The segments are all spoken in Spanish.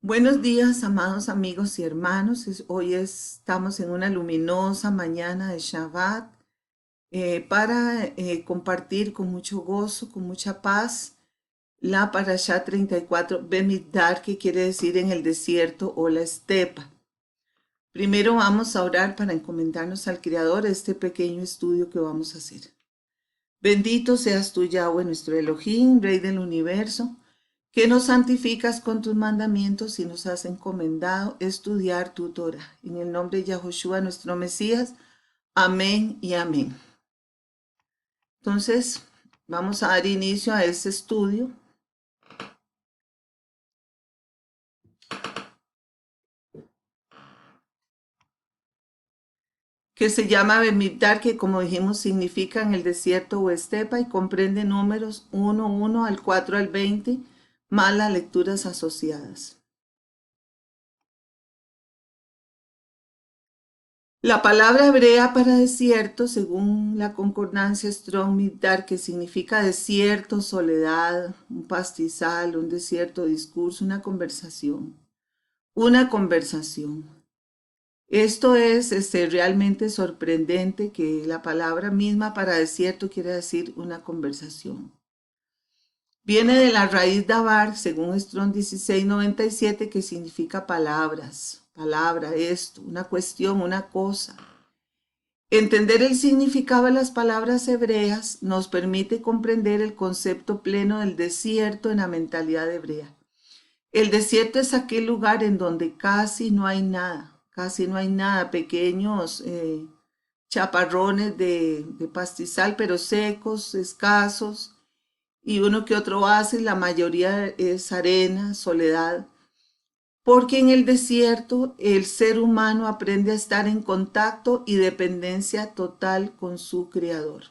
Buenos días, amados amigos y hermanos. Hoy estamos en una luminosa mañana de Shabbat para compartir con mucho gozo, con mucha paz, la Parashá 34, Bemidbar, que quiere decir en el desierto o la estepa. Primero vamos a orar para encomendarnos al Creador este pequeño estudio que vamos a hacer. Bendito seas tú, Yahweh, nuestro Elohim, Rey del universo, que nos santificas con tus mandamientos y nos has encomendado estudiar tu Torah. En el nombre de Yahushua, nuestro Mesías. Amén y amén. Entonces, vamos a dar inicio a este estudio. Que se llama Bemidbar, que como dijimos significa en el desierto o estepa y comprende números 1 al 4 al 20, más las lecturas asociadas. La palabra hebrea para desierto, según la concordancia Strong Midbar, que significa desierto, soledad, un pastizal, un desierto discurso, una conversación. Una conversación. Esto es realmente sorprendente que la palabra misma para desierto quiere decir una conversación. Viene de la raíz dabar, según Strong 1697, que significa palabras, palabra, esto, una cuestión, una cosa. Entender el significado de las palabras hebreas nos permite comprender el concepto pleno del desierto en la mentalidad hebrea. El desierto es aquel lugar en donde casi no hay nada, pequeños chaparrones de pastizal, pero secos, escasos, y uno que otro oasis, la mayoría es arena, soledad. Porque en el desierto el ser humano aprende a estar en contacto y dependencia total con su creador.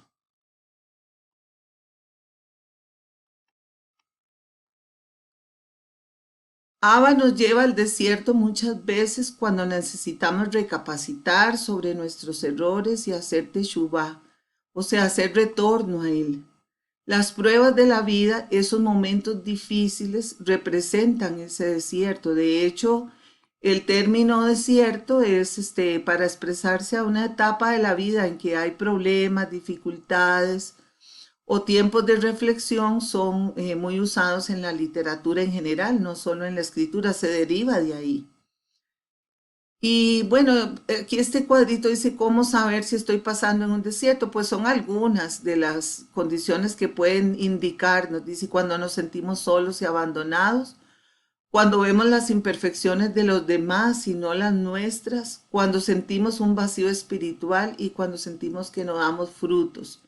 Abba nos lleva al desierto muchas veces cuando necesitamos recapacitar sobre nuestros errores y hacer teshuvá, o sea, hacer retorno a Él. Las pruebas de la vida, esos momentos difíciles, representan ese desierto. De hecho, el término desierto es para expresarse a una etapa de la vida en que hay problemas, dificultades o tiempos de reflexión. Son muy usados en la literatura en general, no solo en la escritura, se deriva de ahí. Y bueno, aquí este cuadrito dice cómo saber si estoy pasando en un desierto. Pues son algunas de las condiciones que pueden indicarnos. Dice cuando nos sentimos solos y abandonados, cuando vemos las imperfecciones de los demás y no las nuestras, cuando sentimos un vacío espiritual y cuando sentimos que no damos frutos.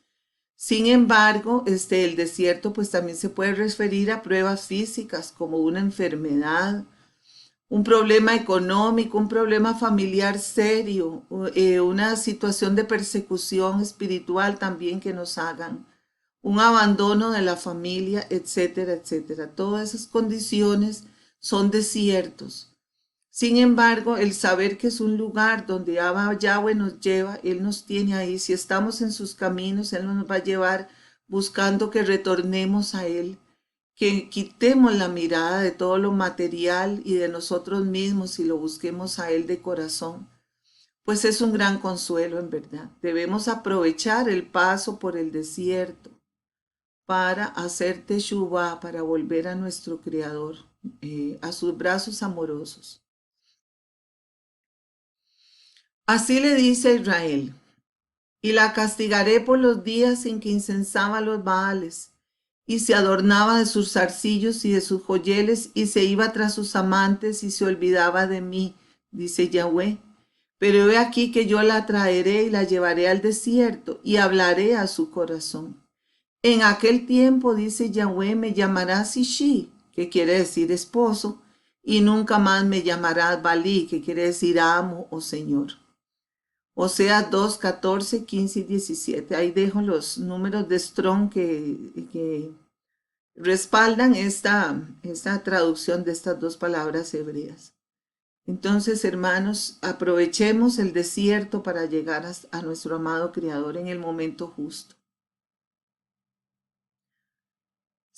Sin embargo, el desierto pues también se puede referir a pruebas físicas como una enfermedad, un problema económico, un problema familiar serio, una situación de persecución espiritual también que nos hagan, un abandono de la familia, etcétera, etcétera. Todas esas condiciones son desiertos. Sin embargo, el saber que es un lugar donde Yahweh nos lleva, Él nos tiene ahí. Si estamos en sus caminos, Él nos va a llevar buscando que retornemos a Él, que quitemos la mirada de todo lo material y de nosotros mismos y lo busquemos a Él de corazón. Pues es un gran consuelo en verdad. Debemos aprovechar el paso por el desierto para hacer teshuvá, para volver a nuestro Creador, a sus brazos amorosos. Así le dice a Israel, y la castigaré por los días en que incensaba los Baales, y se adornaba de sus zarcillos y de sus joyeles, y se iba tras sus amantes, y se olvidaba de mí, dice Yahweh. Pero he aquí que yo la traeré y la llevaré al desierto, y hablaré a su corazón. En aquel tiempo, dice Yahweh, me llamarás Ishi, que quiere decir esposo, y nunca más me llamarás Balí, que quiere decir amo o señor. Oseas 2, 14, 15 y 17. Ahí dejo los números de Strong que respaldan esta traducción de estas dos palabras hebreas. Entonces, hermanos, aprovechemos el desierto para llegar a nuestro amado Creador en el momento justo.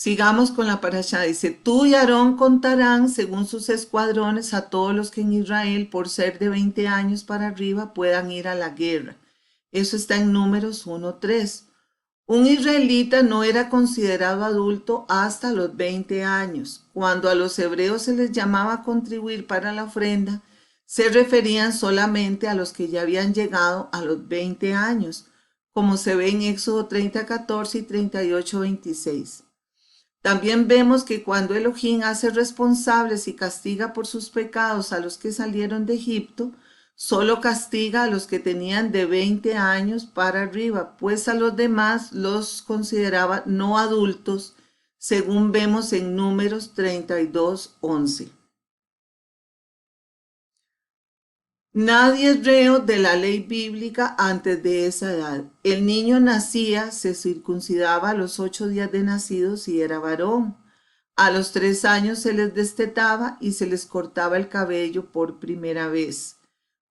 Sigamos con la parashá. Dice, tú y Aarón contarán según sus escuadrones a todos los que en Israel, por ser de 20 años para arriba, puedan ir a la guerra. Eso está en Números 1:3. Un israelita no era considerado adulto hasta los 20 años. Cuando a los hebreos se les llamaba a contribuir para la ofrenda, se referían solamente a los que ya habían llegado a los 20 años, como se ve en Éxodo 30:14 y 38:26. También vemos que cuando Elohim hace responsables y castiga por sus pecados a los que salieron de Egipto, solo castiga a los que tenían de 20 años para arriba, pues a los demás los consideraba no adultos, según vemos en Números 32:11. Nadie es reo de la ley bíblica antes de esa edad. El niño nacía, se circuncidaba a los 8 días de nacidos y era varón. A los 3 años se les destetaba y se les cortaba el cabello por primera vez.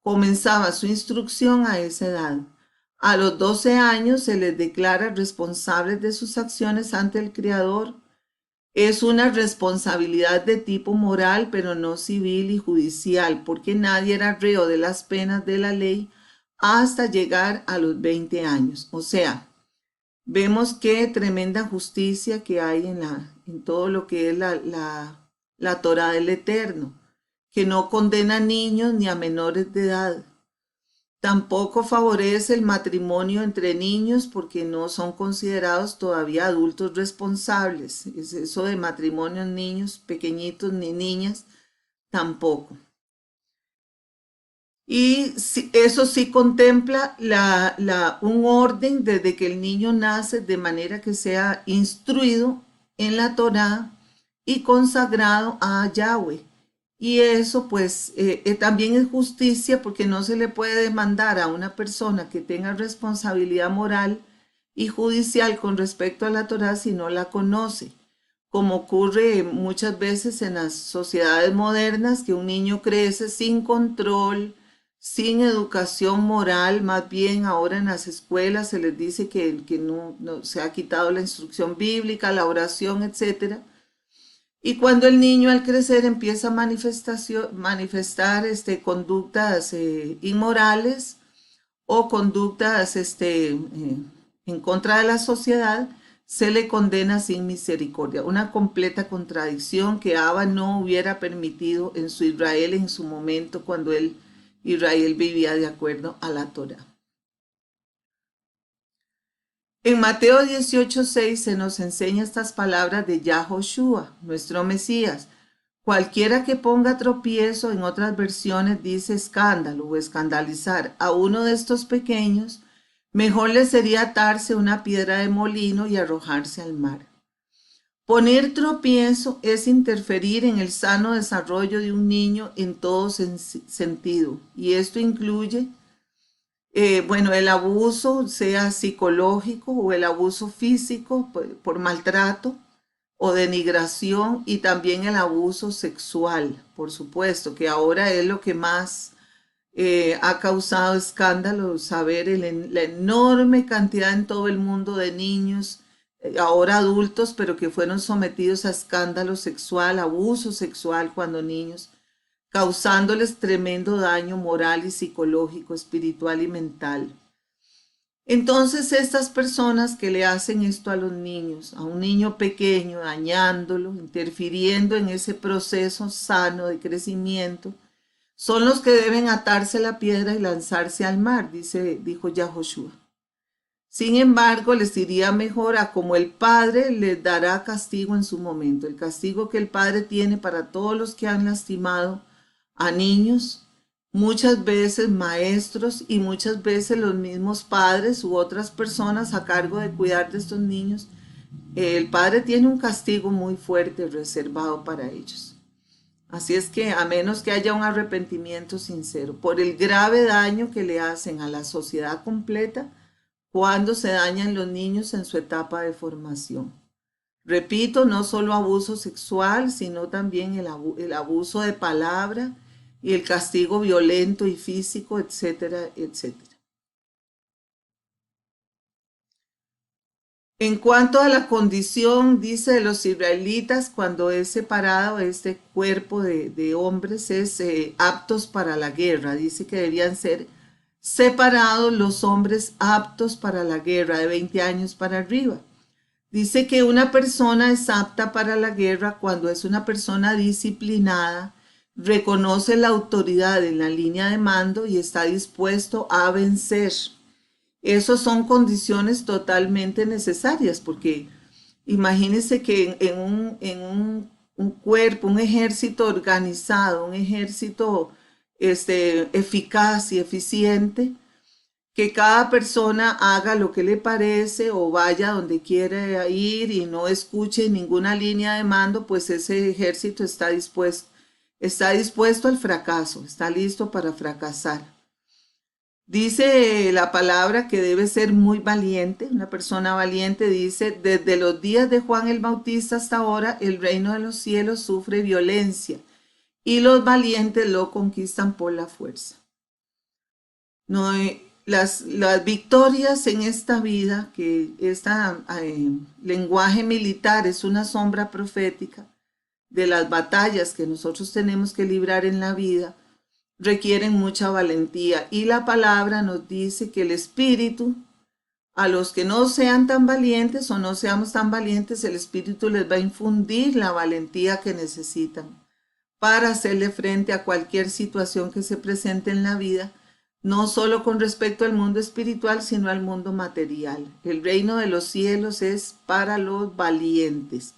Comenzaba su instrucción a esa edad. A los 12 años se les declara responsables de sus acciones ante el Creador. Es una responsabilidad de tipo moral, pero no civil y judicial, porque nadie era reo de las penas de la ley hasta llegar a los 20 años. O sea, vemos qué tremenda justicia que hay en todo lo que es la Torá del Eterno, que no condena a niños ni a menores de edad. Tampoco favorece el matrimonio entre niños porque no son considerados todavía adultos responsables. Es eso de matrimonio en niños pequeñitos ni niñas, tampoco. Y eso sí contempla un orden desde que el niño nace, de manera que sea instruido en la Torá y consagrado a Yahweh. Y eso pues también es justicia, porque no se le puede demandar a una persona que tenga responsabilidad moral y judicial con respecto a la Torá si no la conoce, como ocurre muchas veces en las sociedades modernas, que un niño crece sin control, sin educación moral. Más bien ahora en las escuelas se les dice que no se ha quitado la instrucción bíblica, la oración, etcétera. Y cuando el niño al crecer empieza a manifestar conductas inmorales o conductas en contra de la sociedad, se le condena sin misericordia. Una completa contradicción que Abba no hubiera permitido en su Israel en su momento, cuando Israel vivía de acuerdo a la Torá. En Mateo 18:6 se nos enseña estas palabras de Yahoshua, nuestro Mesías. Cualquiera que ponga tropiezo, en otras versiones dice escándalo o escandalizar a uno de estos pequeños, mejor le sería atarse una piedra de molino y arrojarse al mar. Poner tropiezo es interferir en el sano desarrollo de un niño en todo sentido, y esto incluye el abuso, sea psicológico o el abuso físico por maltrato o denigración, y también el abuso sexual, por supuesto, que ahora es lo que más ha causado escándalo, saber la enorme cantidad en todo el mundo de niños, ahora adultos, pero que fueron sometidos a escándalo sexual, abuso sexual cuando niños, causándoles tremendo daño moral y psicológico, espiritual y mental. Entonces estas personas que le hacen esto a los niños, a un niño pequeño, dañándolo, interfiriendo en ese proceso sano de crecimiento, son los que deben atarse la piedra y lanzarse al mar, dijo Yahoshua. Sin embargo, les iría mejor a como el Padre les dará castigo en su momento. El castigo que el Padre tiene para todos los que han lastimado a niños, muchas veces maestros y muchas veces los mismos padres u otras personas a cargo de cuidar de estos niños. El Padre tiene un castigo muy fuerte reservado para ellos. Así es que, a menos que haya un arrepentimiento sincero por el grave daño que le hacen a la sociedad completa cuando se dañan los niños en su etapa de formación. Repito, no solo abuso sexual, sino también el abuso de palabra y el castigo violento y físico, etcétera, etcétera. En cuanto a la condición, dice, de los israelitas, cuando es separado este cuerpo de hombres, es aptos para la guerra. Dice que debían ser separados los hombres aptos para la guerra de 20 años para arriba. Dice que una persona es apta para la guerra cuando es una persona disciplinada, reconoce la autoridad en la línea de mando y está dispuesto a vencer. Esas son condiciones totalmente necesarias porque imagínense que un cuerpo, un ejército organizado, un ejército eficaz y eficiente, que cada persona haga lo que le parece o vaya donde quiere ir y no escuche ninguna línea de mando, pues ese ejército está dispuesto al fracaso, está listo para fracasar. Dice la palabra que debe ser muy valiente, una persona valiente. Dice, desde los días de Juan el Bautista hasta ahora, el reino de los cielos sufre violencia y los valientes lo conquistan por la fuerza. No, las victorias en esta vida, que este lenguaje militar es una sombra profética de las batallas que nosotros tenemos que librar en la vida, requieren mucha valentía. Y la palabra nos dice que el Espíritu, a los que no sean tan valientes o no seamos tan valientes, el Espíritu les va a infundir la valentía que necesitan para hacerle frente a cualquier situación que se presente en la vida, no solo con respecto al mundo espiritual, sino al mundo material. El reino de los cielos es para los valientes.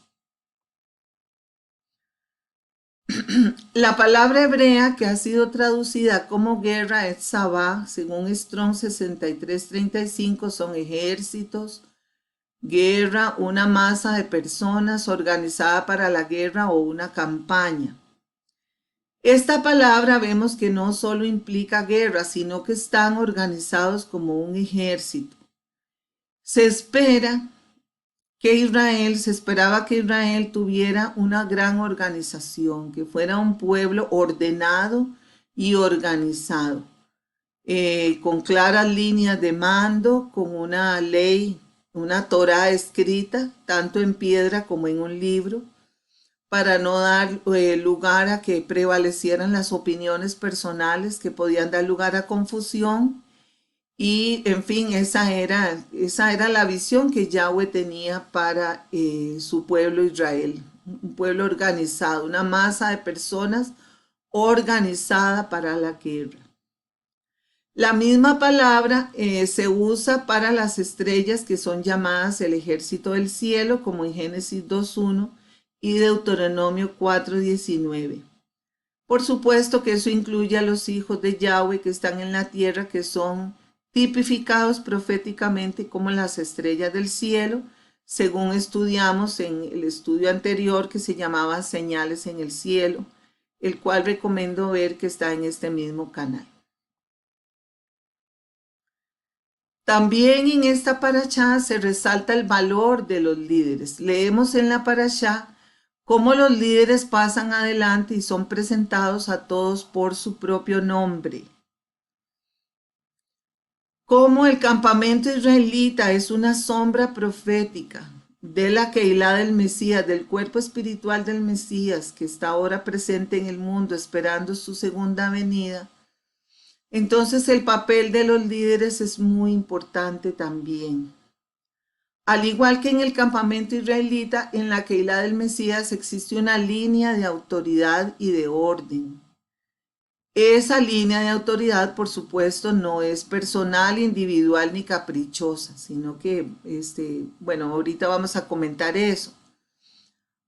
La palabra hebrea que ha sido traducida como guerra es sabá, según Strong 6335, son ejércitos, guerra, una masa de personas organizada para la guerra o una campaña. Esta palabra vemos que no solo implica guerra, sino que están organizados como un ejército. Se esperaba que Israel tuviera una gran organización, que fuera un pueblo ordenado y organizado, con claras líneas de mando, con una ley, una Torá escrita, tanto en piedra como en un libro, para no dar lugar a que prevalecieran las opiniones personales que podían dar lugar a confusión. Y en fin, esa era la visión que Yahweh tenía para su pueblo Israel, un pueblo organizado, una masa de personas organizada para la guerra. La misma palabra se usa para las estrellas que son llamadas el ejército del cielo, como en Génesis 2.1 y Deuteronomio 4.19. Por supuesto que eso incluye a los hijos de Yahweh que están en la tierra, que son tipificados proféticamente como las estrellas del cielo, según estudiamos en el estudio anterior que se llamaba Señales en el Cielo, el cual recomiendo ver, que está en este mismo canal. También en esta parashá se resalta el valor de los líderes. Leemos en la parashá cómo los líderes pasan adelante y son presentados a todos por su propio nombre. Como el campamento israelita es una sombra profética de la Keilah del Mesías, del cuerpo espiritual del Mesías, que está ahora presente en el mundo esperando su segunda venida, entonces el papel de los líderes es muy importante también. Al igual que en el campamento israelita, en la Keilah del Mesías existe una línea de autoridad y de orden. Esa línea de autoridad, por supuesto, no es personal, individual ni caprichosa, sino que, bueno, ahorita vamos a comentar eso.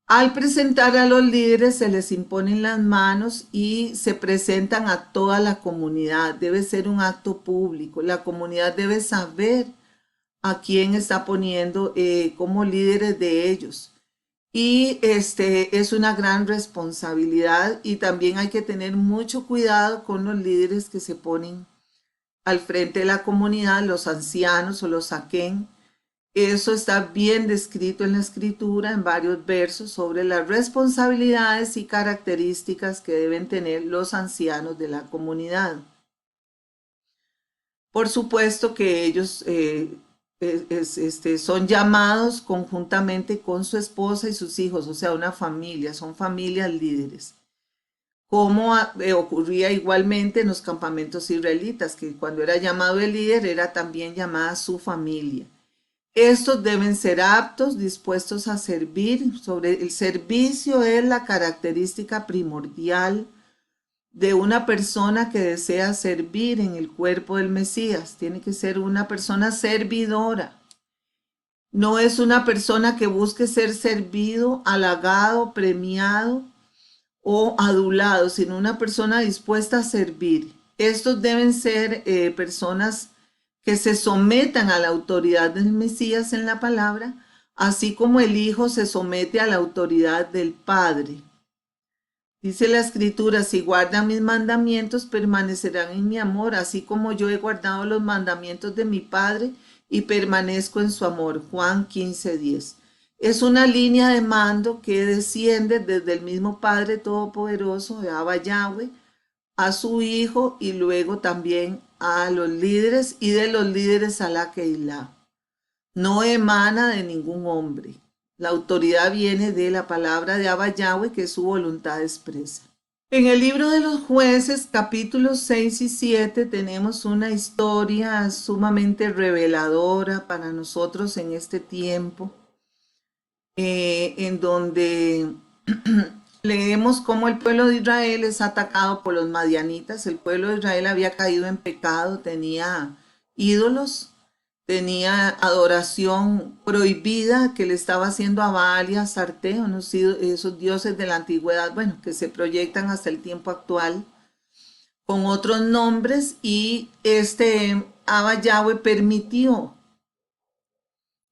Al presentar a los líderes se les imponen las manos y se presentan a toda la comunidad. Debe ser un acto público. La comunidad debe saber a quién está poniendo como líderes de ellos. Y es una gran responsabilidad, y también hay que tener mucho cuidado con los líderes que se ponen al frente de la comunidad, los ancianos o los saquén. Eso está bien descrito en la escritura en varios versos sobre las responsabilidades y características que deben tener los ancianos de la comunidad. Por supuesto que ellos son llamados conjuntamente con su esposa y sus hijos, o sea, una familia, son familias líderes. Como ocurría igualmente en los campamentos israelitas, que cuando era llamado el líder era también llamada su familia. Estos deben ser aptos, dispuestos a servir. Sobre el servicio es la característica primordial de una persona que desea servir en el cuerpo del Mesías. Tiene que ser una persona servidora. No es una persona que busque ser servido, halagado, premiado o adulado, sino una persona dispuesta a servir. Estos deben ser personas que se sometan a la autoridad del Mesías en la palabra, así como el Hijo se somete a la autoridad del Padre. Dice la Escritura, si guardan mis mandamientos, permanecerán en mi amor, así como yo he guardado los mandamientos de mi Padre y permanezco en su amor. Juan 15:10. Es una línea de mando que desciende desde el mismo Padre Todopoderoso, de Abba Yahweh, a su Hijo y luego también a los líderes y de los líderes a la Keilah. No emana de ningún hombre. La autoridad viene de la palabra de Abba Yahweh, que es su voluntad expresa. En el libro de los jueces, capítulos 6 y 7, tenemos una historia sumamente reveladora para nosotros en este tiempo, en donde leemos cómo el pueblo de Israel es atacado por los madianitas. El pueblo de Israel había caído en pecado, tenía ídolos, tenía adoración prohibida que le estaba haciendo a Baal y a Astarté, esos dioses de la antigüedad, bueno, que se proyectan hasta el tiempo actual con otros nombres, y Abba Yahweh permitió,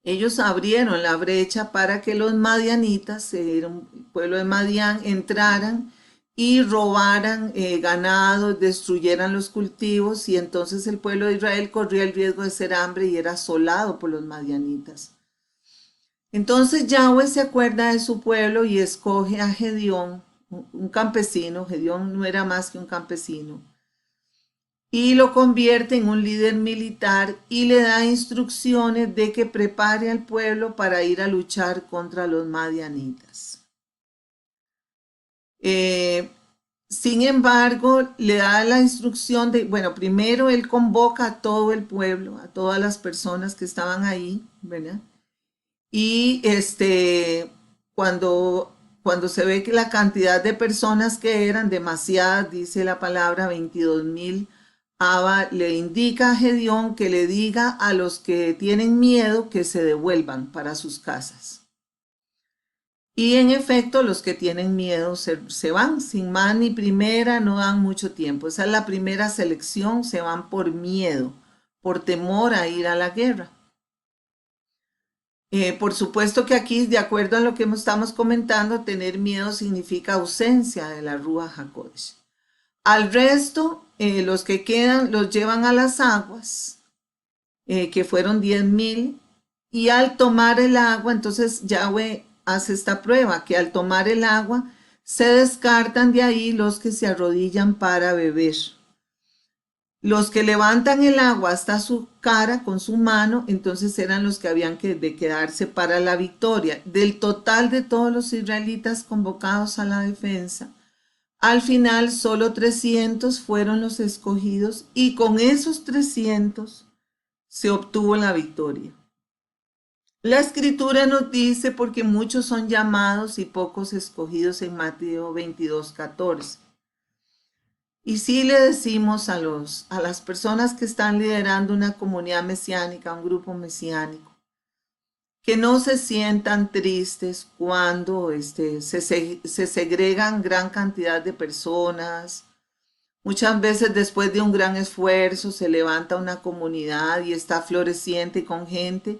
ellos abrieron la brecha para que los madianitas, era un pueblo de Madián, entraran y robaran ganado, destruyeran los cultivos, y entonces el pueblo de Israel corría el riesgo de ser hambre y era asolado por los madianitas. Entonces Yahweh se acuerda de su pueblo y escoge a Gedeón, un campesino. Gedeón no era más que un campesino, y lo convierte en un líder militar y le da instrucciones de que prepare al pueblo para ir a luchar contra los madianitas. Sin embargo, le da la instrucción de, bueno, primero él convoca a todo el pueblo, a todas las personas que estaban ahí, ¿verdad? Y cuando se ve que la cantidad de personas que eran demasiadas, dice la palabra 22,000, Abba le indica a Gedeón que le diga a los que tienen miedo que se devuelvan para sus casas. Y en efecto, los que tienen miedo se van sin más ni primera, no dan mucho tiempo. Esa es la primera selección, se van por miedo, por temor a ir a la guerra. Por supuesto que aquí, de acuerdo a lo que estamos comentando, tener miedo significa ausencia de la Ruach HaKodesh. Al resto, los que quedan, los llevan a las aguas, que fueron 10,000, y al tomar el agua, entonces Yahweh hace esta prueba, que al tomar el agua, se descartan de ahí los que se arrodillan para beber. Los que levantan el agua hasta su cara con su mano, entonces eran los que habían de quedarse para la victoria. Del total de todos los israelitas convocados a la defensa, al final solo 300 fueron los escogidos, y con esos 300 se obtuvo la victoria. La escritura nos dice, porque muchos son llamados y pocos escogidos, en Mateo 22:14. Y sí le decimos a las personas que están liderando una comunidad mesiánica, un grupo mesiánico, que no se sientan tristes cuando se segregan gran cantidad de personas. Muchas veces después de un gran esfuerzo se levanta una comunidad y está floreciente con gente,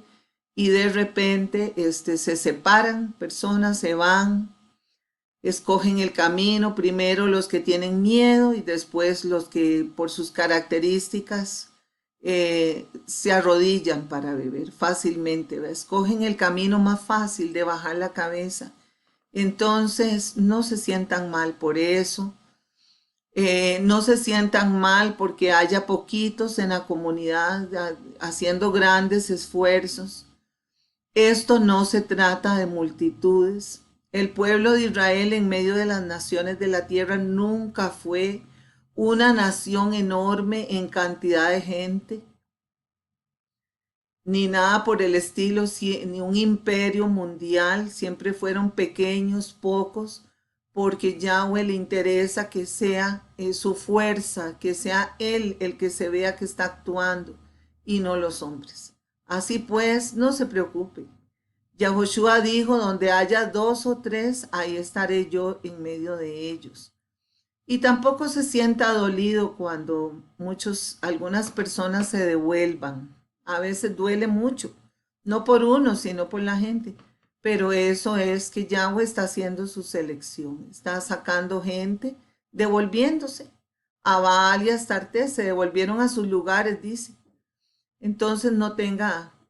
y de repente se separan personas, se van, escogen el camino, primero los que tienen miedo y después los que por sus características se arrodillan para beber fácilmente, ¿verdad? Escogen el camino más fácil de bajar la cabeza. Entonces no se sientan mal por eso. No se sientan mal porque haya poquitos en la comunidad haciendo grandes esfuerzos. Esto no se trata de multitudes. El pueblo de Israel en medio de las naciones de la tierra nunca fue una nación enorme en cantidad de gente, ni nada por el estilo, ni un imperio mundial. Siempre fueron pequeños, pocos, porque Yahweh le interesa que sea su fuerza, que sea Él el que se vea que está actuando y no los hombres. Así pues, no se preocupe. Yahoshua dijo, donde haya dos o tres, ahí estaré yo en medio de ellos. Y tampoco se sienta dolido cuando algunas personas se devuelvan. A veces duele mucho, no por uno, sino por la gente. Pero eso es que Yahweh está haciendo su selección, está sacando gente, devolviéndose. A Baal y a Astarte se devolvieron a sus lugares, dice. Entonces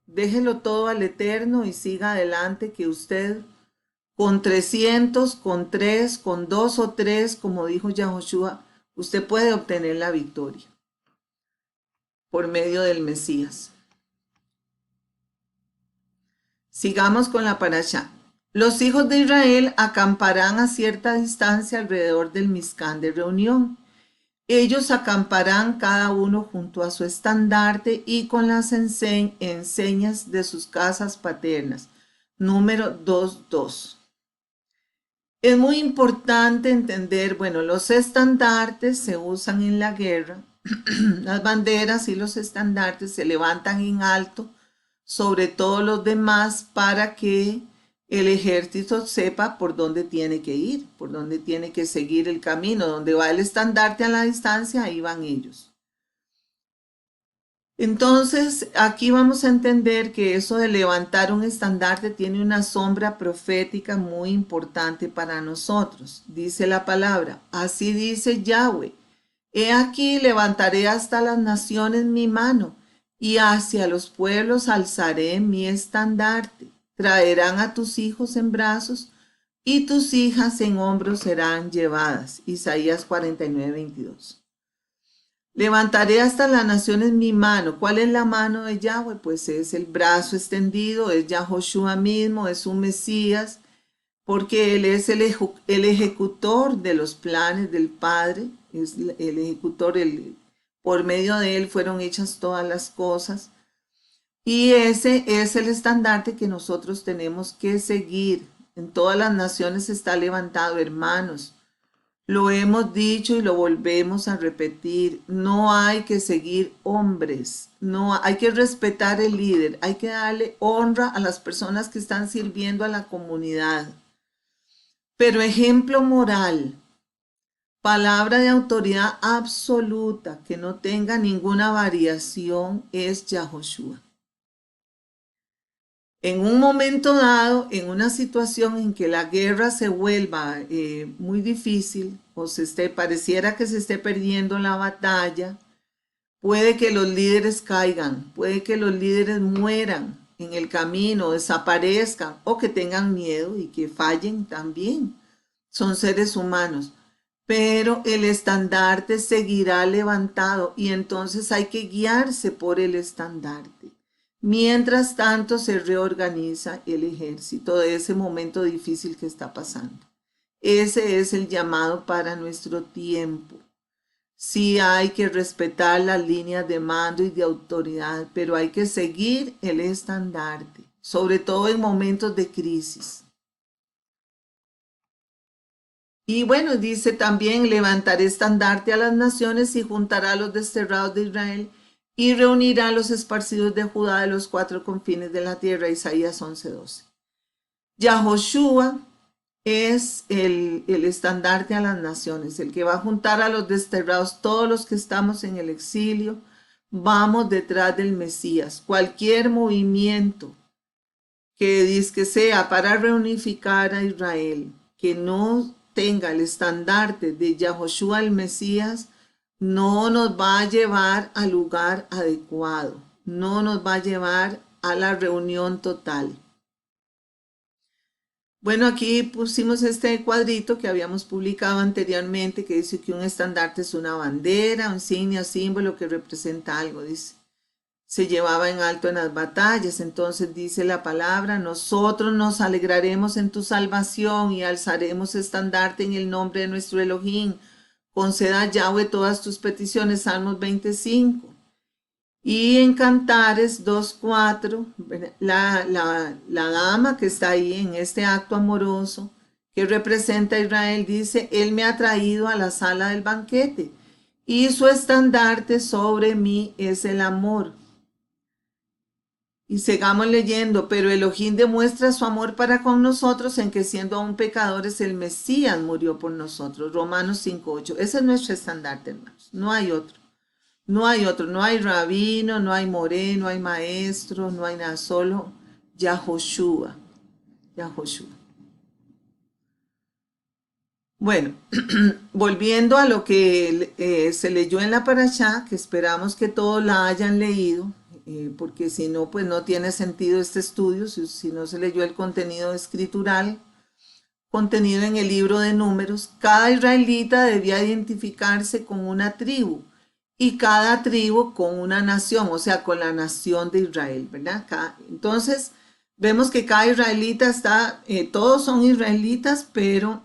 déjelo todo al Eterno y siga adelante, que usted con 300, con 3, con 2 o 3, como dijo Yahoshua, usted puede obtener la victoria por medio del Mesías. Sigamos con la parashá. Los hijos de Israel acamparán a cierta distancia alrededor del Mizcán de reunión. Ellos acamparán cada uno junto a su estandarte y con las enseñas de sus casas paternas. Número 2.2. Es muy importante entender, bueno, los estandartes se usan en la guerra, las banderas y los estandartes se levantan en alto sobre todos los demás para que el ejército sepa por dónde tiene que ir, por dónde tiene que seguir el camino, donde va el estandarte a la distancia, ahí van ellos. Entonces, aquí vamos a entender que eso de levantar un estandarte tiene una sombra profética muy importante para nosotros. Dice la palabra, así dice Yahweh, he aquí levantaré hasta las naciones mi mano y hacia los pueblos alzaré mi estandarte. Traerán a tus hijos en brazos y tus hijas en hombros serán llevadas. Isaías 49:22. Levantaré hasta las naciones mi mano. ¿Cuál es la mano de Yahweh? Pues es el brazo extendido, es Yahoshua mismo, es un Mesías, porque Él es el ejecutor de los planes del Padre, es el ejecutor, por medio de Él fueron hechas todas las cosas. Y ese es el estandarte que nosotros tenemos que seguir. En todas las naciones está levantado, hermanos. Lo hemos dicho y lo volvemos a repetir. No hay que seguir hombres. No hay que respetar el líder. Hay que darle honra a las personas que están sirviendo a la comunidad. Pero ejemplo moral, palabra de autoridad absoluta que no tenga ninguna variación es Yahoshua. En un momento dado, en una situación en que la guerra se vuelva muy difícil o pareciera que se esté perdiendo la batalla, puede que los líderes caigan, puede que los líderes mueran en el camino, desaparezcan o que tengan miedo y que fallen también. Son seres humanos, pero el estandarte seguirá levantado y entonces hay que guiarse por el estandarte. Mientras tanto se reorganiza el ejército de ese momento difícil que está pasando. Ese es el llamado para nuestro tiempo. Sí hay que respetar las líneas de mando y de autoridad, pero hay que seguir el estandarte, sobre todo en momentos de crisis. Y bueno, dice también, levantaré estandarte a las naciones y juntará a los desterrados de Israel y reunirá a los esparcidos de Judá de los cuatro confines de la tierra. Isaías 11:12. Yahoshua es el estandarte a las naciones, el que va a juntar a los desterrados, todos los que estamos en el exilio, vamos detrás del Mesías. Cualquier movimiento que dice sea para reunificar a Israel, que no tenga el estandarte de Yahoshua el Mesías, no nos va a llevar al lugar adecuado, no nos va a llevar a la reunión total. Bueno, aquí pusimos este cuadrito que habíamos publicado anteriormente que dice que un estandarte es una bandera, un insignia, símbolo que representa algo, dice. Se llevaba en alto en las batallas, entonces dice la palabra, nosotros nos alegraremos en tu salvación y alzaremos estandarte en el nombre de nuestro Elohim. Conceda a Yahweh todas tus peticiones, Salmos 25. Y en Cantares 2:4, la dama que está ahí en este acto amoroso que representa a Israel dice, Él me ha traído a la sala del banquete y su estandarte sobre mí es el amor. Y sigamos leyendo, pero Elohim demuestra su amor para con nosotros en que siendo aún pecadores el Mesías murió por nosotros. Romanos 5:8. Ese es nuestro estandarte, hermanos. No hay otro. No hay otro. No hay rabino, no hay moreno, no hay maestro, no hay nada. Solo Yahoshua. Yahoshua. Bueno, volviendo a lo que se leyó en la parashá, que esperamos que todos la hayan leído, porque si no, pues no tiene sentido este estudio, si no se leyó el contenido escritural, contenido en el libro de Números. Cada israelita debía identificarse con una tribu y cada tribu con una nación, o sea, con la nación de Israel, ¿verdad? Entonces, vemos que cada israelita está, todos son israelitas, pero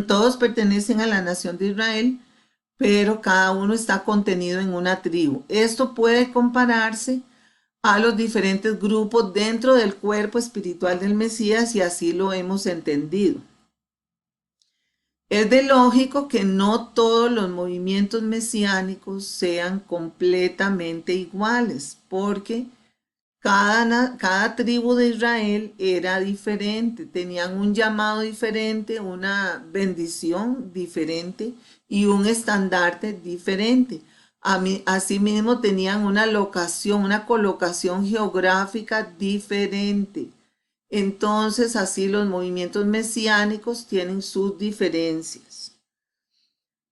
todos pertenecen a la nación de Israel, pero cada uno está contenido en una tribu. Esto puede compararse a los diferentes grupos dentro del cuerpo espiritual del Mesías y así lo hemos entendido. Es de lógico que no todos los movimientos mesiánicos sean completamente iguales, porque cada tribu de Israel era diferente, tenían un llamado diferente, una bendición diferente y un estandarte diferente. Asimismo tenían una locación, una colocación geográfica diferente. Entonces, así los movimientos mesiánicos tienen sus diferencias.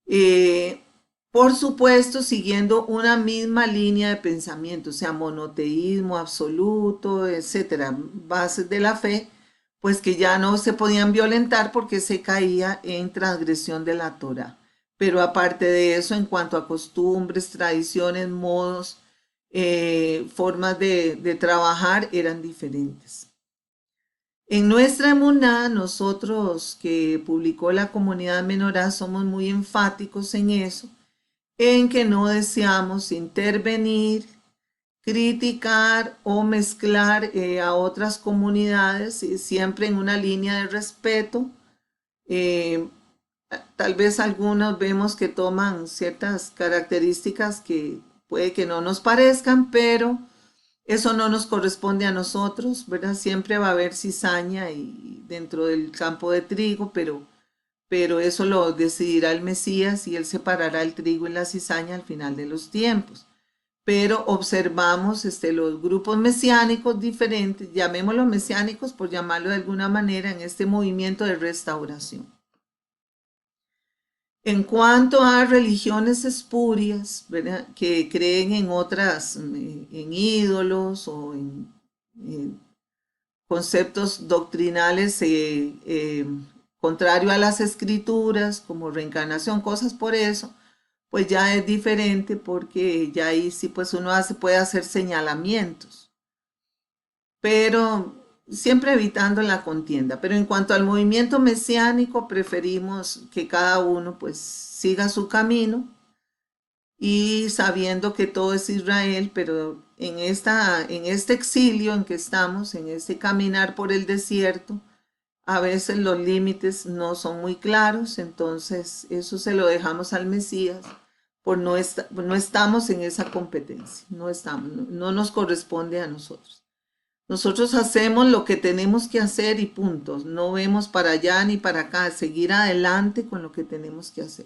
Eh, por supuesto, siguiendo una misma línea de pensamiento, o sea, monoteísmo absoluto, etcétera, bases de la fe, pues que ya no se podían violentar porque se caía en transgresión de la Torah. Pero aparte de eso, en cuanto a costumbres, tradiciones, modos, formas de trabajar, eran diferentes. En nuestra emuná, nosotros que publicó la comunidad menorá somos muy enfáticos en eso, en que no deseamos intervenir, criticar o mezclar a otras comunidades, siempre en una línea de respeto. Eh, Tal vez algunos vemos que toman ciertas características que puede que no nos parezcan, pero eso no nos corresponde a nosotros, ¿verdad? Siempre va a haber cizaña y dentro del campo de trigo, pero eso lo decidirá el Mesías y él separará el trigo y la cizaña al final de los tiempos. Pero observamos los grupos mesiánicos diferentes, llamémoslos mesiánicos por llamarlo de alguna manera, en este movimiento de restauración. En cuanto a religiones espurias, ¿verdad? Que creen en otras, en ídolos o en conceptos doctrinales contrario a las escrituras, como reencarnación, cosas por eso, pues ya es diferente porque ya ahí sí pues uno puede hacer señalamientos, pero siempre evitando la contienda. Pero en cuanto al movimiento mesiánico, preferimos que cada uno pues siga su camino y sabiendo que todo es Israel, pero en este exilio en que estamos, en este caminar por el desierto, a veces los límites no son muy claros, entonces eso se lo dejamos al Mesías, por no estamos en esa competencia, no nos corresponde a nosotros. Nosotros hacemos lo que tenemos que hacer y punto. No vemos para allá ni para acá, seguir adelante con lo que tenemos que hacer.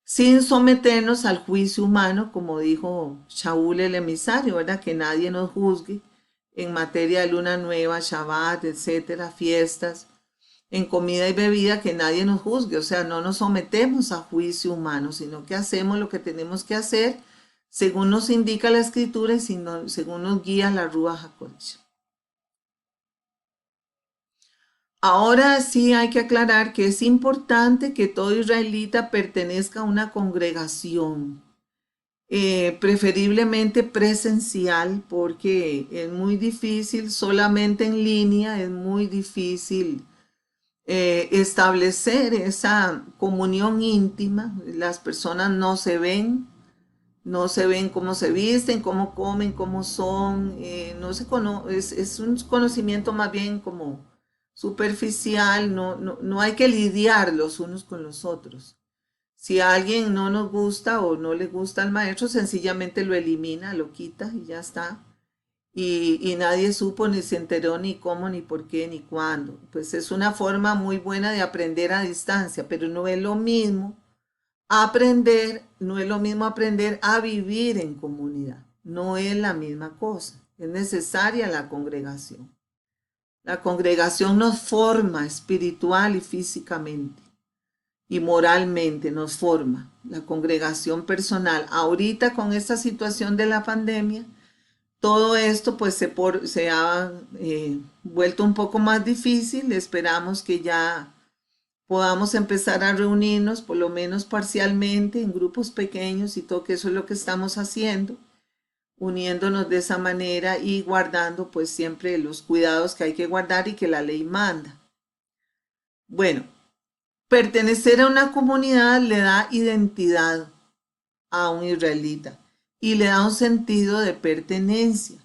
Sin someternos al juicio humano, como dijo Shaul el emisario, ¿verdad? Que nadie nos juzgue en materia de luna nueva, Shabbat, etcétera, fiestas, en comida y bebida, que nadie nos juzgue. O sea, no nos sometemos a juicio humano, sino que hacemos lo que tenemos que hacer según nos indica la escritura y según nos guía la Ruach HaKodesh. Ahora sí hay que aclarar que es importante que todo israelita pertenezca a una congregación, preferiblemente presencial, porque es muy difícil, solamente en línea es muy difícil establecer esa comunión íntima. Las personas no se ven cómo se visten, cómo comen, cómo son, no se es un conocimiento más bien como superficial, no hay que lidiar los unos con los otros. Si a alguien no nos gusta o no le gusta al maestro, sencillamente lo elimina, lo quita y ya está. Y nadie supo ni se enteró ni cómo, ni por qué, ni cuándo. Pues es una forma muy buena de aprender a distancia, pero no es lo mismo aprender a vivir en comunidad. No es la misma cosa. Es necesaria la congregación. La congregación nos forma espiritual y físicamente y moralmente nos forma. La congregación personal. Ahorita con esta situación de la pandemia, todo esto pues se ha vuelto un poco más difícil. Esperamos que ya podamos empezar a reunirnos, por lo menos parcialmente, en grupos pequeños y todo, que eso es lo que estamos haciendo, uniéndonos de esa manera y guardando pues siempre los cuidados que hay que guardar y que la ley manda. Bueno, pertenecer a una comunidad le da identidad a un israelita y le da un sentido de pertenencia.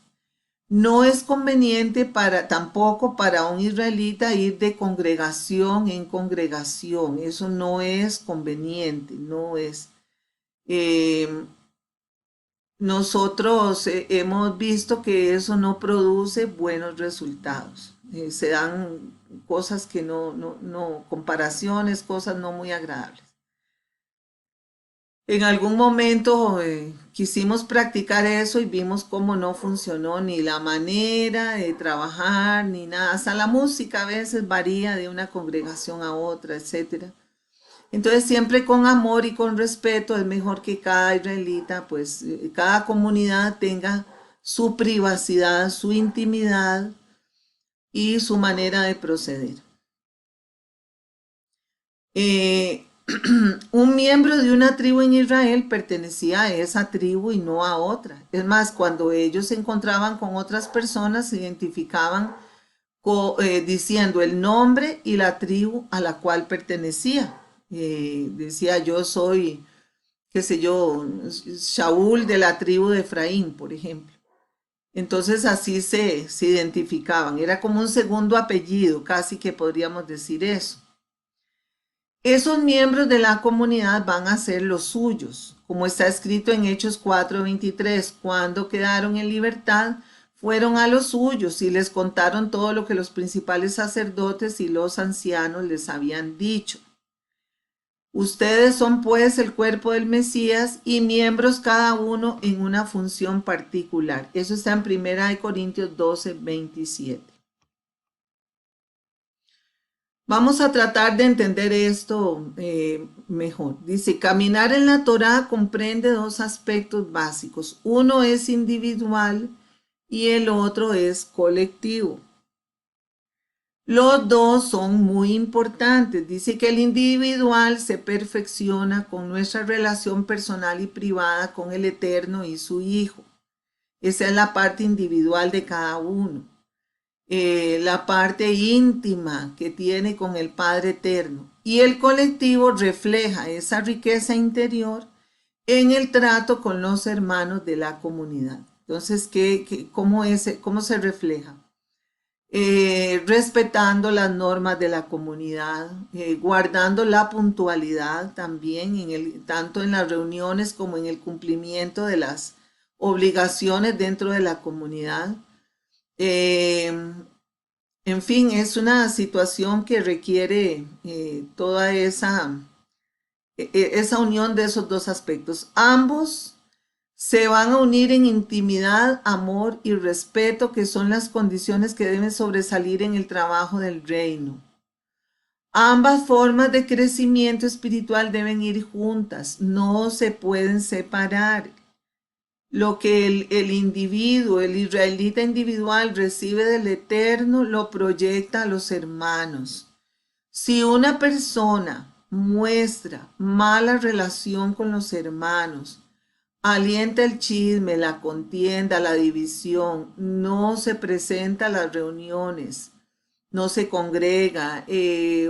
No es conveniente tampoco para un israelita ir de congregación en congregación. Eso no es conveniente, no es. Eh, Nosotros hemos visto que eso no produce buenos resultados. Se dan cosas que no, comparaciones, cosas no muy agradables. En algún momento quisimos practicar eso y vimos cómo no funcionó ni la manera de trabajar ni nada. Hasta la música a veces varía de una congregación a otra, etcétera. Entonces siempre con amor y con respeto es mejor que cada israelita, pues cada comunidad tenga su privacidad, su intimidad y su manera de proceder. Eh, un miembro de una tribu en Israel pertenecía a esa tribu y no a otra. Es más, cuando ellos se encontraban con otras personas, se identificaban diciendo el nombre y la tribu a la cual pertenecía. Decía, yo soy, qué sé yo, Shaul de la tribu de Efraín, por ejemplo. Entonces así se identificaban. Era como un segundo apellido, casi que podríamos decir eso. Esos miembros de la comunidad van a ser los suyos, como está escrito en Hechos 4:23. Cuando quedaron en libertad, fueron a los suyos y les contaron todo lo que los principales sacerdotes y los ancianos les habían dicho. Ustedes son pues el cuerpo del Mesías y miembros cada uno en una función particular. Eso está en 1 Corintios 12:27. Vamos a tratar de entender esto mejor. Dice, caminar en la Torá comprende dos aspectos básicos. Uno es individual y el otro es colectivo. Los dos son muy importantes. Dice que el individual se perfecciona con nuestra relación personal y privada con el Eterno y su Hijo. Esa es la parte individual de cada uno. La parte íntima que tiene con el Padre Eterno. Y el colectivo refleja esa riqueza interior en el trato con los hermanos de la comunidad. Entonces, ¿cómo se refleja? Respetando las normas de la comunidad, guardando la puntualidad también, tanto en las reuniones como en el cumplimiento de las obligaciones dentro de la comunidad. En fin, es una situación que requiere toda esa unión de esos dos aspectos. Ambos se van a unir en intimidad, amor y respeto, que son las condiciones que deben sobresalir en el trabajo del reino. Ambas formas de crecimiento espiritual deben ir juntas, no se pueden separar. Lo que el individuo, el israelita individual recibe del Eterno, lo proyecta a los hermanos. Si una persona muestra mala relación con los hermanos, alienta el chisme, la contienda, la división, no se presenta a las reuniones, no se congrega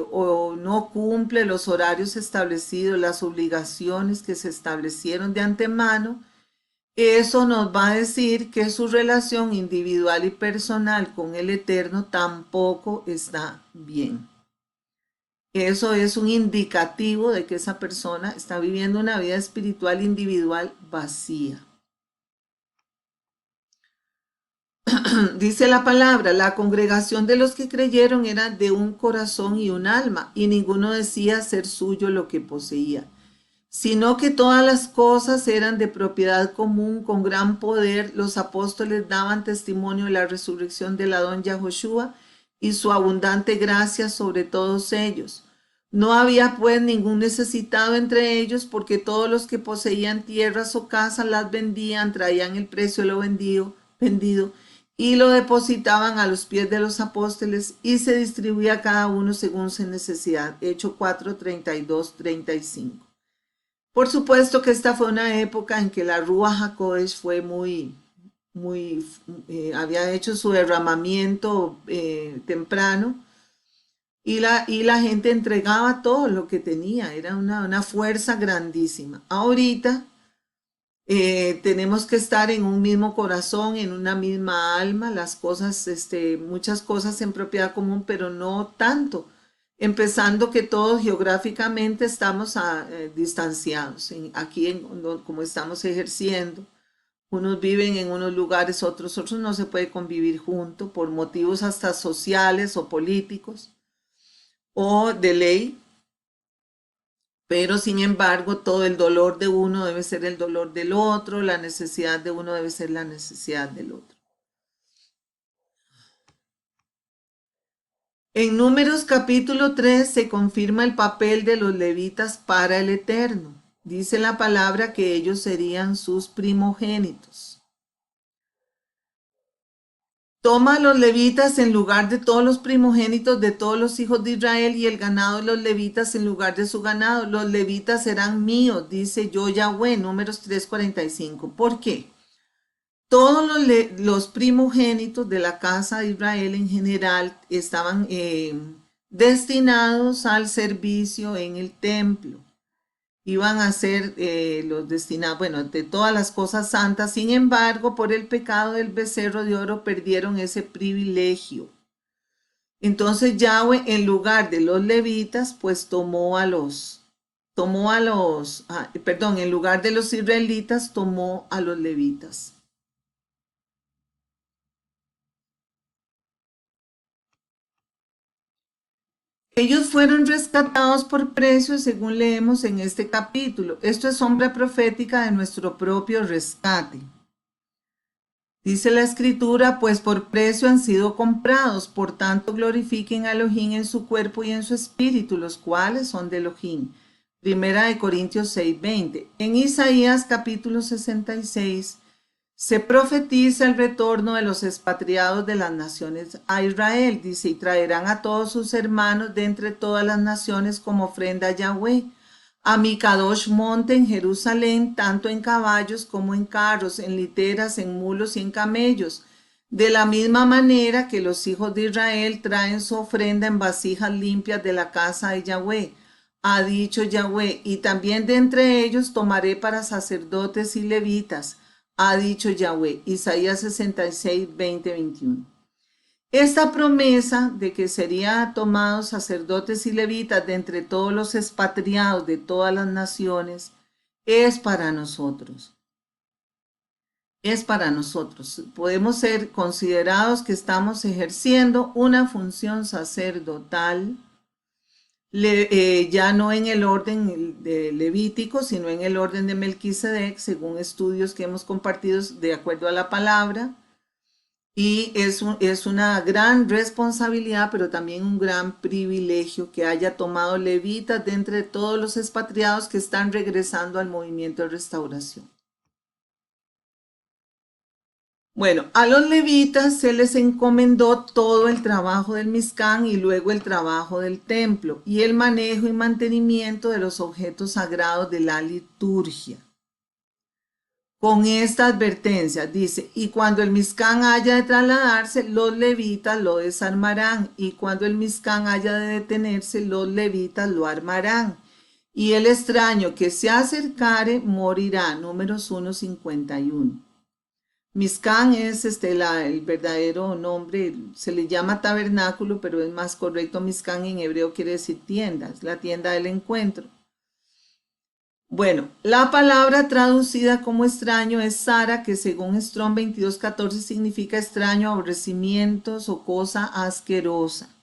o no cumple los horarios establecidos, las obligaciones que se establecieron de antemano, eso nos va a decir que su relación individual y personal con el Eterno tampoco está bien. Eso es un indicativo de que esa persona está viviendo una vida espiritual individual vacía. Dice la palabra, la congregación de los que creyeron era de un corazón y un alma, y ninguno decía ser suyo lo que poseía, sino que todas las cosas eran de propiedad común. Con gran poder los apóstoles daban testimonio de la resurrección del Adón Yahoshua y su abundante gracia sobre todos ellos. No había pues ningún necesitado entre ellos, porque todos los que poseían tierras o casas las vendían, traían el precio de lo vendido y lo depositaban a los pies de los apóstoles, y se distribuía cada uno según su necesidad. Hechos 4, 32, 35. Por supuesto que esta fue una época en que la Ruach HaKodesh fue había hecho su derramamiento temprano, y la gente entregaba todo lo que tenía. Era una fuerza grandísima. Ahorita tenemos que estar en un mismo corazón, en una misma alma, las cosas, muchas cosas en propiedad común, pero no tanto. Empezando que todos geográficamente estamos distanciados, como estamos ejerciendo. Unos viven en unos lugares, otros no se puede convivir juntos por motivos hasta sociales o políticos o de ley. Pero sin embargo, todo el dolor de uno debe ser el dolor del otro, la necesidad de uno debe ser la necesidad del otro. En Números capítulo 3 se confirma el papel de los levitas para el Eterno. Dice la palabra que ellos serían sus primogénitos. Toma a los levitas en lugar de todos los primogénitos de todos los hijos de Israel, y el ganado de los levitas en lugar de su ganado. Los levitas serán míos, dice yo Yahweh, Números 3:45. ¿Por qué? Todos los primogénitos de la casa de Israel en general estaban destinados al servicio en el templo. Iban a ser los destinados, bueno, de todas las cosas santas. Sin embargo, por el pecado del becerro de oro perdieron ese privilegio. Entonces Yahweh, en lugar de los levitas, pues en lugar de los israelitas, tomó a los levitas. Ellos fueron rescatados por precio, según leemos en este capítulo. Esto es sombra profética de nuestro propio rescate. Dice la escritura, pues por precio han sido comprados, por tanto glorifiquen a Elohim en su cuerpo y en su espíritu, los cuales son de Elohim. Primera de Corintios 6:20. En Isaías capítulo 66 se profetiza el retorno de los expatriados de las naciones a Israel. Dice, y traerán a todos sus hermanos de entre todas las naciones como ofrenda a Yahweh, a mi Kadosh monte en Jerusalén, tanto en caballos como en carros, en literas, en mulos y en camellos. De la misma manera que los hijos de Israel traen su ofrenda en vasijas limpias de la casa de Yahweh, ha dicho Yahweh, y también de entre ellos tomaré para sacerdotes y levitas, ha dicho Yahweh. Isaías 66, 20, 21. Esta promesa de que serían tomados sacerdotes y levitas de entre todos los expatriados de todas las naciones es para nosotros. Es para nosotros. Podemos ser considerados que estamos ejerciendo una función sacerdotal, ya no en el orden de Levítico, sino en el orden de Melquisedec, según estudios que hemos compartido de acuerdo a la palabra. Y es una gran responsabilidad, pero también un gran privilegio que haya tomado levitas de entre todos los expatriados que están regresando al movimiento de restauración. Bueno, a los levitas se les encomendó todo el trabajo del Mizcán y luego el trabajo del templo y el manejo y mantenimiento de los objetos sagrados de la liturgia. Con esta advertencia dice, y cuando el Mizcán haya de trasladarse, los levitas lo desarmarán, y cuando el Mizcán haya de detenerse, los levitas lo armarán. Y el extraño que se acercare morirá. Números 1:51. Mizcán es el verdadero nombre, se le llama tabernáculo, pero es más correcto. Mizcán en hebreo quiere decir tienda, es la tienda del encuentro. Bueno, la palabra traducida como extraño es Sara, que según Strong 22:14 significa extraño, aborrecimientos o cosa asquerosa.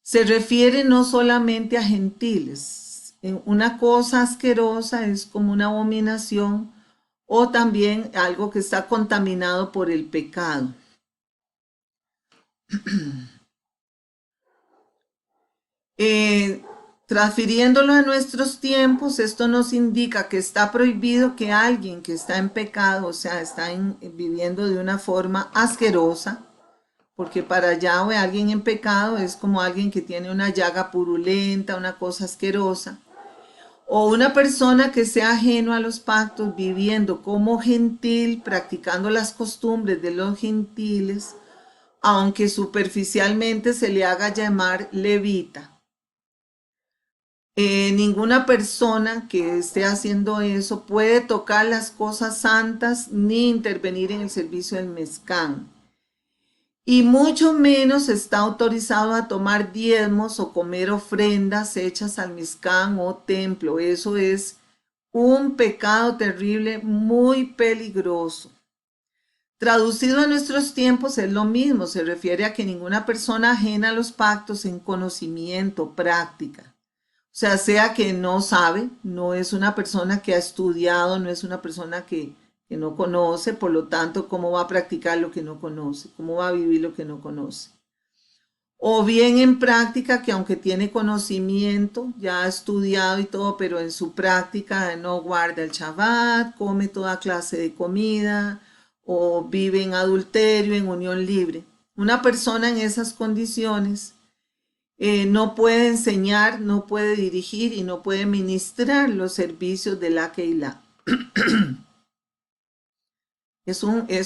Se refiere no solamente a gentiles. Una cosa asquerosa es como una abominación o también algo que está contaminado por el pecado. Transfiriéndolo a nuestros tiempos, esto nos indica que está prohibido que alguien que está en pecado, o sea, está viviendo de una forma asquerosa, porque para Yahweh alguien en pecado es como alguien que tiene una llaga purulenta, una cosa asquerosa, o una persona que sea ajeno a los pactos, viviendo como gentil, practicando las costumbres de los gentiles, aunque superficialmente se le haga llamar levita. Ninguna persona que esté haciendo eso puede tocar las cosas santas ni intervenir en el servicio del mezcán. Y mucho menos está autorizado a tomar diezmos o comer ofrendas hechas al mezcán o templo. Eso es un pecado terrible, muy peligroso. Traducido a nuestros tiempos es lo mismo, se refiere a que ninguna persona ajena a los pactos en conocimiento, práctica, o sea que no sabe, no es una persona que ha estudiado, no es una persona que no conoce, por lo tanto, ¿cómo va a practicar lo que no conoce? ¿Cómo va a vivir lo que no conoce? O bien en práctica, que aunque tiene conocimiento, ya ha estudiado y todo, pero en su práctica no guarda el Shabbat, come toda clase de comida o vive en adulterio, en unión libre. Una persona en esas condiciones no puede enseñar, no puede dirigir y no puede ministrar los servicios de la Keilah. Es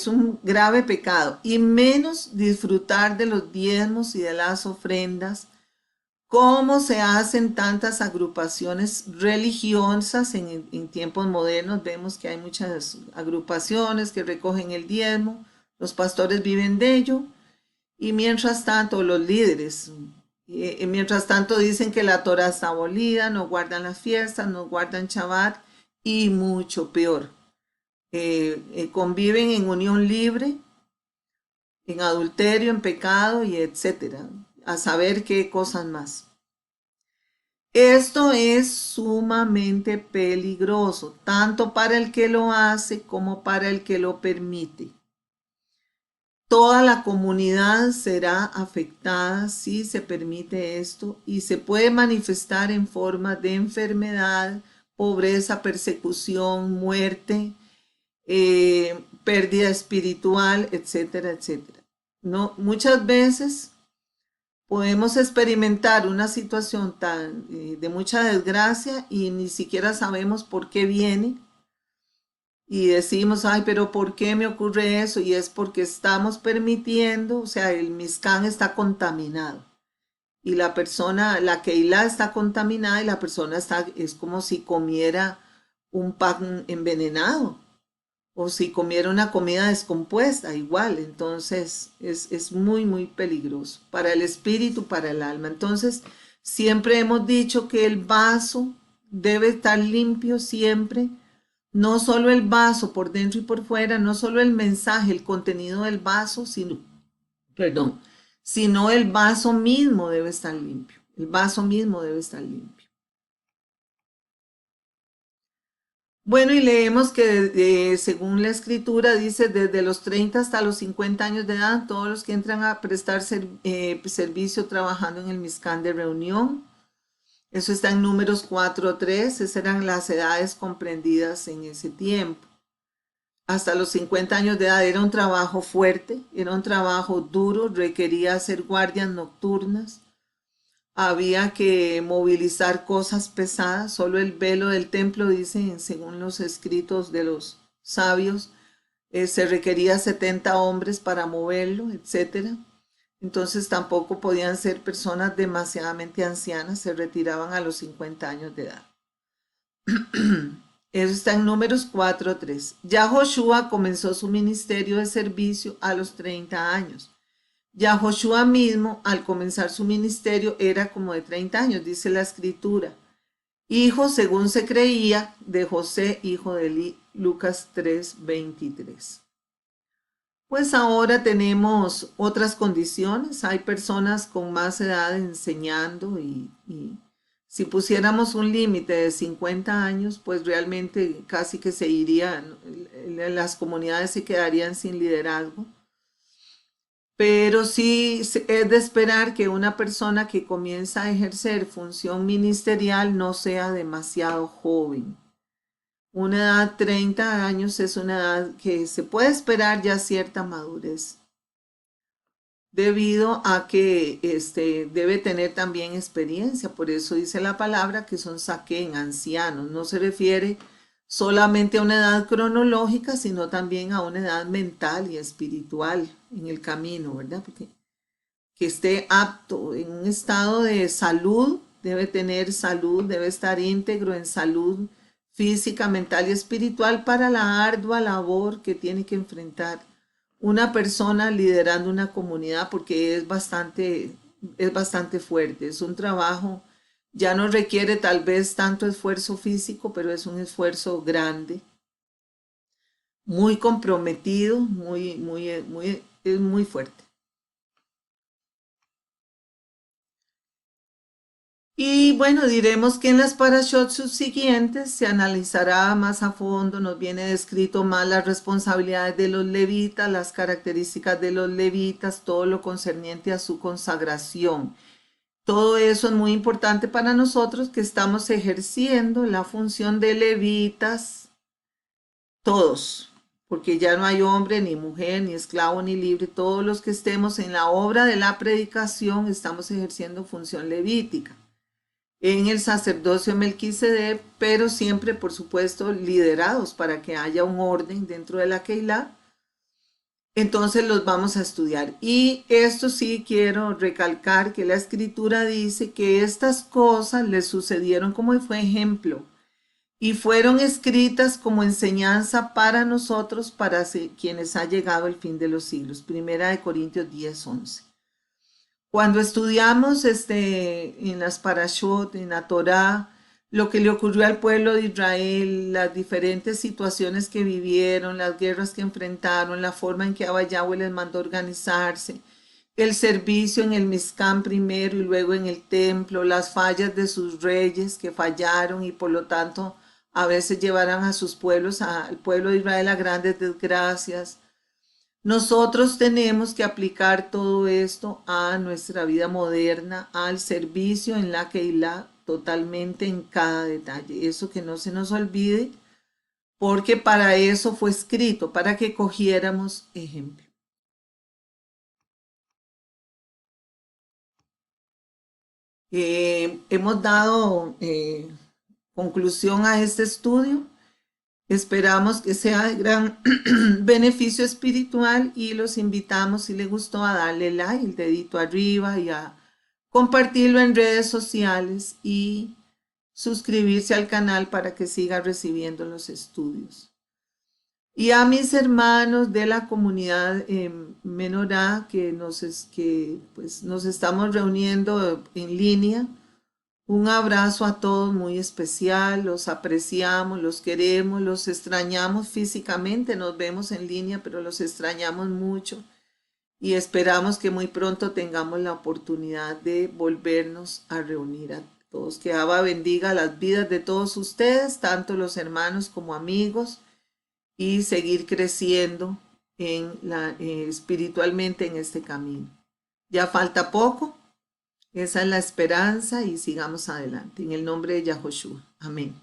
un grave pecado. Y menos disfrutar de los diezmos y de las ofrendas, como se hacen tantas agrupaciones religiosas en tiempos modernos. Vemos que hay muchas agrupaciones que recogen el diezmo, los pastores viven de ello, y mientras tanto los líderes, mientras tanto dicen que la Torah está abolida, no guardan las fiestas, no guardan Shabbat y mucho peor. Conviven en unión libre, en adulterio, en pecado y etcétera. A saber qué cosas más. Esto es sumamente peligroso, tanto para el que lo hace como para el que lo permite. Toda la comunidad será afectada si se permite esto y se puede manifestar en forma de enfermedad, pobreza, persecución, muerte, pérdida espiritual, etcétera, etcétera. No, muchas veces podemos experimentar una situación de mucha desgracia y ni siquiera sabemos por qué viene y decimos, ay, pero ¿por qué me ocurre eso? Y es porque estamos permitiendo, o sea, el Mizcán está contaminado y la persona, la Keilah está contaminada y la persona es como si comiera un pan envenenado o si comiera una comida descompuesta, igual. Entonces es muy, muy peligroso para el espíritu, para el alma. Entonces, siempre hemos dicho que el vaso debe estar limpio siempre, no solo el vaso por dentro y por fuera, no solo el mensaje, el contenido del vaso, sino el vaso mismo debe estar limpio. El vaso mismo debe estar limpio. Bueno, y leemos que según la escritura dice, desde los 30 hasta los 50 años de edad, todos los que entran a prestar servicio trabajando en el Mizcán de reunión, eso está en Números 4:3, esas eran las edades comprendidas en ese tiempo. hasta los 50 años de edad. Era un trabajo fuerte, era un trabajo duro, requería hacer guardias nocturnas, había que movilizar cosas pesadas. Solo el velo del templo, dice, según los escritos de los sabios, se requería 70 hombres para moverlo, etcétera. Entonces tampoco podían ser personas demasiadamente ancianas, se retiraban a los 50 años de edad. Eso está en Números 4:3. Ya Joshua comenzó su ministerio de servicio a los 30 años. Ya Joshua mismo, al comenzar su ministerio, era como de 30 años, dice la escritura. Hijo, según se creía, de José, hijo de Eli. Lucas 3:23. Pues ahora tenemos otras condiciones. Hay personas con más edad enseñando y si pusiéramos un límite de 50 años, pues realmente casi que se irían, las comunidades se quedarían sin liderazgo. Pero sí es de esperar que una persona que comienza a ejercer función ministerial no sea demasiado joven. Una edad 30 años es una edad que se puede esperar ya cierta madurez, debido a que debe tener también experiencia. Por eso dice la palabra que son saquén, ancianos. No se refiere solamente a una edad cronológica, sino también a una edad mental y espiritual en el camino, ¿verdad? Porque que esté apto en un estado de salud, debe tener salud, debe estar íntegro en salud física, mental y espiritual para la ardua labor que tiene que enfrentar una persona liderando una comunidad, porque es bastante fuerte. Es un trabajo, ya no requiere tal vez tanto esfuerzo físico, pero es un esfuerzo grande, muy comprometido, es muy fuerte. Y bueno, diremos que en las parashot subsiguientes se analizará más a fondo, nos viene descrito más las responsabilidades de los levitas, las características de los levitas, todo lo concerniente a su consagración. Todo eso es muy importante para nosotros que estamos ejerciendo la función de levitas, todos, porque ya no hay hombre, ni mujer, ni esclavo, ni libre. Todos los que estemos en la obra de la predicación estamos ejerciendo función levítica en el sacerdocio de Melquisedec, pero siempre, por supuesto, liderados para que haya un orden dentro de la Keilah. Entonces los vamos a estudiar. Y esto sí quiero recalcar que la escritura dice que estas cosas les sucedieron como fue ejemplo y fueron escritas como enseñanza para nosotros, para quienes ha llegado el fin de los siglos. Primera de Corintios 10:11. Cuando estudiamos en las parashot, en la Torá, lo que le ocurrió al pueblo de Israel, las diferentes situaciones que vivieron, las guerras que enfrentaron, la forma en que Abba Yahweh les mandó organizarse, el servicio en el Mizcán primero y luego en el templo, las fallas de sus reyes que fallaron y por lo tanto a veces llevaron a sus pueblos, al pueblo de Israel, a grandes desgracias. Nosotros tenemos que aplicar todo esto a nuestra vida moderna, al servicio en la Keilah, totalmente en cada detalle. Eso que no se nos olvide, porque para eso fue escrito, para que cogiéramos ejemplo. Hemos dado conclusión a este estudio. Esperamos que sea de gran beneficio espiritual y los invitamos, si les gustó, a darle like, el dedito arriba y a compartirlo en redes sociales y suscribirse al canal para que siga recibiendo los estudios. Y a mis hermanos de la comunidad Menorá pues, nos estamos reuniendo en línea. Un abrazo a todos muy especial, los apreciamos, los queremos, los extrañamos físicamente, nos vemos en línea, pero los extrañamos mucho y esperamos que muy pronto tengamos la oportunidad de volvernos a reunir a todos. Que Abba bendiga las vidas de todos ustedes, tanto los hermanos como amigos, y seguir creciendo espiritualmente en este camino. Ya falta poco. Esa es la esperanza y sigamos adelante. En el nombre de Yahoshua. Amén.